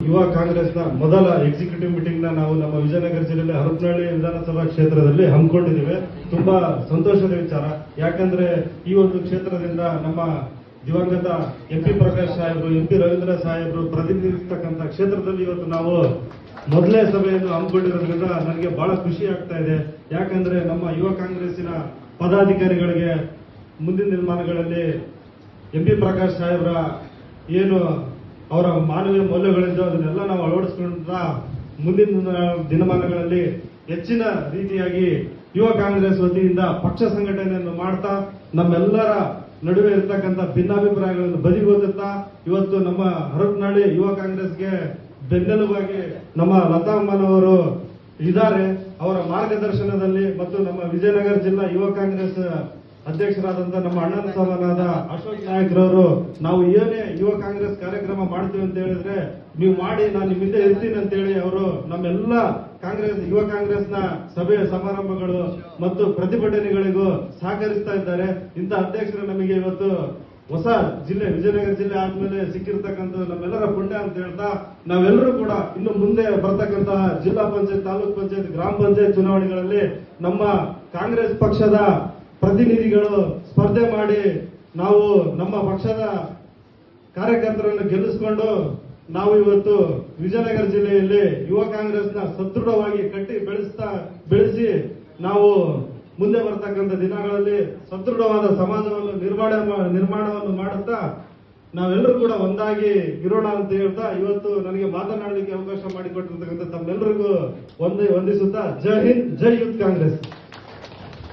ಯುವ ಕಾಂಗ್ರೆಸ್ನ ಮೊದಲ ಎಕ್ಸಿಕ್ಯೂಟಿವ್ ಮೀಟಿಂಗ್ ನಾವು ನಮ್ಮ ವಿಜಯನಗರ ಜಿಲ್ಲೆಯಲ್ಲಿ ಹರಪನಹಳ್ಳಿ ವಿಧಾನಸಭಾ ಕ್ಷೇತ್ರದಲ್ಲಿ ಹಮ್ಮಿಕೊಂಡಿದ್ದೇವೆ. ತುಂಬಾ ಸಂತೋಷದ ವಿಚಾರ. ಯಾಕಂದ್ರೆ ಈ ಒಂದು ಕ್ಷೇತ್ರದಿಂದ ನಮ್ಮ ದಿವಂಗತ MP ಪ್ರಕಾಶ್ ಸಾಹೇಬರು, MP ರವೀಂದ್ರ ಸಾಹೇಬರು ಪ್ರತಿನಿಧಿಸ್ತಕ್ಕಂಥ ಕ್ಷೇತ್ರದಲ್ಲಿ ಇವತ್ತು ನಾವು ಮೊದಲೇ ಸಭೆಯನ್ನು ಹಮ್ಮಿಕೊಂಡಿರೋದ್ರಿಂದ ನನಗೆ ಬಹಳ ಖುಷಿ ಆಗ್ತಾ ಇದೆ. ಯಾಕಂದ್ರೆ ನಮ್ಮ ಯುವ ಕಾಂಗ್ರೆಸ್ಸಿನ ಪದಾಧಿಕಾರಿಗಳಿಗೆ ಮುಂದಿನ ದಿನಮಾನಗಳಲ್ಲಿ MP ಪ್ರಕಾಶ್ ಸಾಹೇಬರ ಏನು ಅವರ ಮಾನವೀಯ ಮೌಲ್ಯಗಳಿಂದ ಅದನ್ನೆಲ್ಲ ನಾವು ಅಳವಡಿಸಿಕೊಂಡ ಮುಂದಿನ ದಿನಮಾನಗಳಲ್ಲಿ ಹೆಚ್ಚಿನ ರೀತಿಯಾಗಿ ಯುವ ಕಾಂಗ್ರೆಸ್ ವತಿಯಿಂದ ಪಕ್ಷ ಸಂಘಟನೆಯನ್ನು ಮಾಡ್ತಾ ನಮ್ಮೆಲ್ಲರ ನಡುವೆ ಇರತಕ್ಕಂಥ ಭಿನ್ನಾಭಿಪ್ರಾಯಗಳನ್ನು ಬದಿಗೊತ್ತಾ ಇವತ್ತು ನಮ್ಮ ಹರಪನಹಳ್ಳಿ ಯುವ ಕಾಂಗ್ರೆಸ್ಗೆ ಬೆನ್ನೆಲುಬಾಗಿ ನಮ್ಮ ಲತಾ ಅಮ್ಮನವರು ಇದ್ದಾರೆ. ಅವರ ಮಾರ್ಗದರ್ಶನದಲ್ಲಿ ಮತ್ತು ನಮ್ಮ ವಿಜಯನಗರ ಜಿಲ್ಲಾ ಯುವ ಕಾಂಗ್ರೆಸ್ ಅಧ್ಯಕ್ಷರಾದಂತಹ ನಮ್ಮ ಅಣ್ಣನ ಸಮಾನಾದ ಅಶೋಕ್ ನಾಯಕ್ರವರು ನಾವು ಏನೇ ಯುವ ಕಾಂಗ್ರೆಸ್ ಕಾರ್ಯಕ್ರಮ ಮಾಡ್ತೀವಿ ಅಂತ ಹೇಳಿದ್ರೆ ನೀವು ಮಾಡಿ, ನಾನು ನಿಮ್ಮ ಹಿಂದೆ ಇರ್ತೀನಿ ಅಂತ ಹೇಳಿ ಅವರು ನಮ್ಮೆಲ್ಲ ಯುವ ಕಾಂಗ್ರೆಸ್ನ ಸಭೆ ಸಮಾರಂಭಗಳು ಮತ್ತು ಪ್ರತಿಭಟನೆಗಳಿಗೂ ಸಹಕರಿಸ್ತಾ ಇದ್ದಾರೆ. ಇಂಥ ಅಧ್ಯಕ್ಷರು ನಮಗೆ ಇವತ್ತು ಹೊಸ ಜಿಲ್ಲೆ ವಿಜಯನಗರ ಜಿಲ್ಲೆ ಆದ್ಮೇಲೆ ಸಿಕ್ಕಿರ್ತಕ್ಕಂಥ ನಮ್ಮೆಲ್ಲರ ಪುಣ್ಯ ಅಂತ ಹೇಳ್ತಾ ನಾವೆಲ್ಲರೂ ಕೂಡ ಇನ್ನು ಮುಂದೆ ಬರ್ತಕ್ಕಂತಹ ಜಿಲ್ಲಾ ಪಂಚಾಯತ್, ತಾಲೂಕ್ ಪಂಚಾಯತ್, ಗ್ರಾಮ ಪಂಚಾಯತ್ ಚುನಾವಣೆಗಳಲ್ಲಿ ನಮ್ಮ ಕಾಂಗ್ರೆಸ್ ಪಕ್ಷದ ಪ್ರತಿನಿಧಿಗಳು ಸ್ಪರ್ಧೆ ಮಾಡಿ ನಾವು ನಮ್ಮ ಪಕ್ಷದ ಕಾರ್ಯಕರ್ತರನ್ನು ಗೆಲ್ಲಿಸಿಕೊಂಡು ನಾವು ಇವತ್ತು ವಿಜಯನಗರ ಜಿಲ್ಲೆಯಲ್ಲಿ ಯುವ ಕಾಂಗ್ರೆಸ್ನ ಸದೃಢವಾಗಿ ಕಟ್ಟಿ ಬೆಳೆಸಿ ನಾವು ಮುಂದೆ ಬರ್ತಕ್ಕಂಥ ದಿನಗಳಲ್ಲಿ ಸದೃಢವಾದ ಸಮಾಜವನ್ನು ನಿರ್ಮಾಣವನ್ನು ಮಾಡುತ್ತಾ ನಾವೆಲ್ಲರೂ ಕೂಡ ಒಂದಾಗಿ ಇರೋಣ ಅಂತ ಹೇಳ್ತಾ ಇವತ್ತು ನನಗೆ ಮಾತನಾಡಲಿಕ್ಕೆ ಅವಕಾಶ ಮಾಡಿಕೊಟ್ಟಿರ್ತಕ್ಕಂಥ ತಮ್ಮೆಲ್ಲರಿಗೂ ವಂದಿಸುತ್ತಾ ಜೈ ಹಿಂದ್, ಜೈ ಯೂತ್ ಕಾಂಗ್ರೆಸ್.